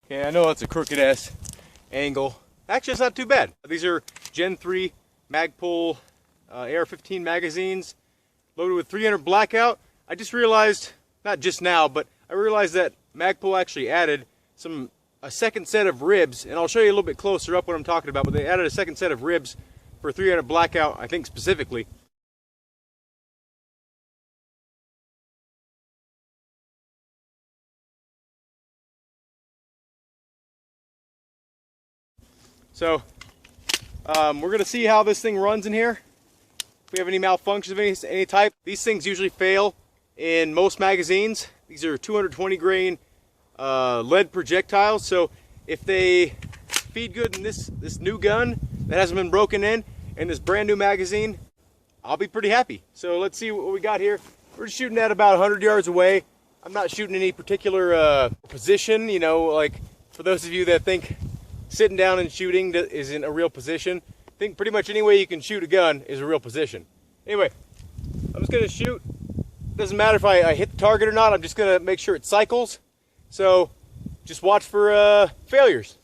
Okay, I know it's a crooked ass angle. Actually, it's not too bad. These are Gen 3 Magpul AR-15 magazines loaded with 300 blackout. I just realized, not just now, but I realized that Magpul actually added a second set of ribs, and I'll show you a little bit closer up what I'm talking about, but they added a second set of ribs for 300 blackout, I think specifically. So we're gonna see how this thing runs in here. If we have any malfunctions of any type. These things usually fail in most magazines. These are 220 grain lead projectiles, so if they feed good in this new gun that hasn't been broken in and this brand new magazine, I'll be pretty happy. So let's see what we got here. We're just shooting at about 100 yards away. I'm not shooting any particular position, you know, like for those of you that think sitting down and shooting isn't a real position. I think pretty much any way you can shoot a gun is a real position. Anyway, I'm just gonna shoot. Doesn't matter if I hit the target or not, I'm just gonna make sure it cycles. So just watch for failures.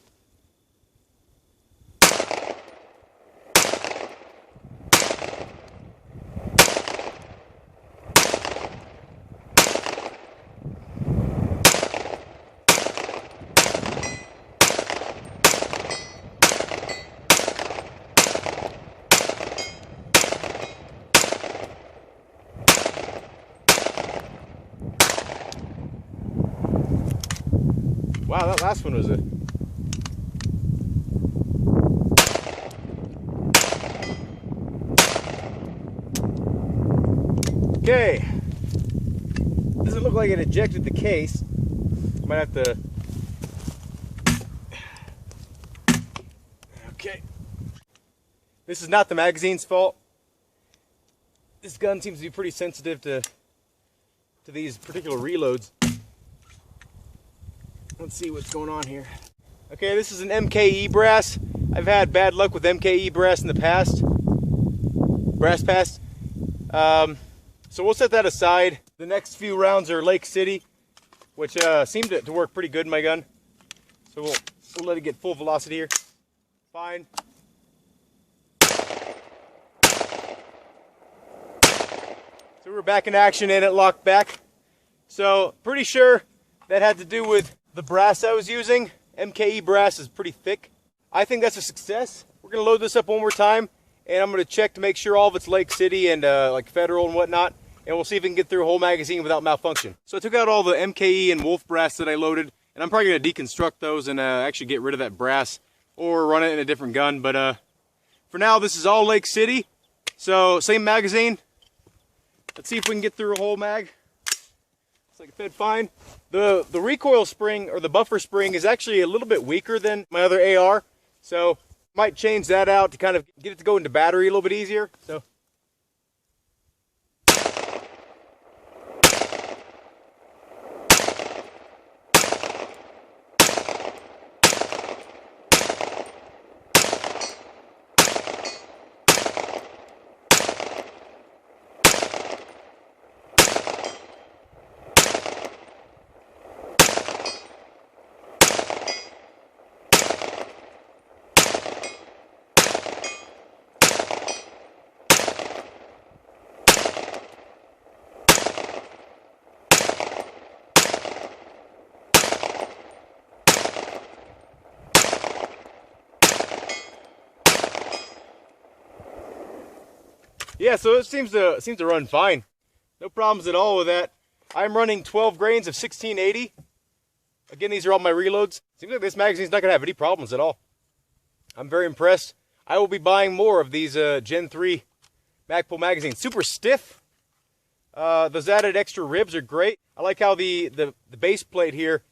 Wow, that last one was a... Okay. Doesn't look like it ejected the case. Might have to... Okay. This is not the magazine's fault. This gun seems to be pretty sensitive to these particular reloads. Let's see what's going on here. Okay, this is an MKE brass. I've had bad luck with MKE brass in the past. Brass past. So we'll set that aside. The next few rounds are Lake City, which seemed to work pretty good in my gun. So we'll let it get full velocity here. Fine. So we're back in action and it locked back. So pretty sure that had to do with the brass I was using. MKE brass is pretty thick. I think that's a success. We're gonna load this up one more time and I'm gonna check to make sure all of it's Lake City and like Federal and whatnot, and we'll see if we can get through a whole magazine without malfunction. So I took out all the MKE and Wolf brass that I loaded, and I'm probably gonna deconstruct those and actually get rid of that brass or run it in a different gun, but for now this is all Lake City. So same magazine. Let's see if we can get through a whole mag. Looks like it fed fine. The recoil spring, or the buffer spring, is actually a little bit weaker than my other AR, so might change that out to kind of get it to go into battery a little bit easier. So yeah, so it seems to run fine. No problems at all with that. I'm running 12 grains of 1680. Again, these are all my reloads. Seems like this magazine's not gonna have any problems at all. I'm very impressed. I will be buying more of these Gen 3 Magpul magazines. Super stiff. Those added extra ribs are great. I like how the base plate here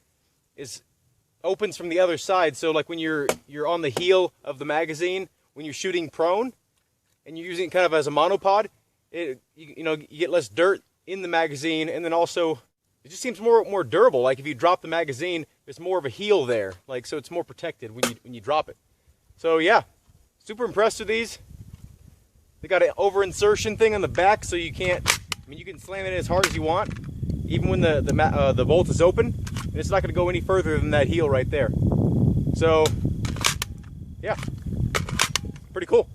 opens from the other side. So like when you're on the heel of the magazine, when you're shooting prone, and you're using it kind of as a monopod, you get less dirt in the magazine, and then also it just seems more durable. Like if you drop the magazine, there's more of a heel there, like so it's more protected when you drop it. So yeah, super impressed with these. They got an over insertion thing on the back, so you can slam it as hard as you want. even when the bolt is open, and it's not going to go any further than that heel right there. So, yeah, pretty cool.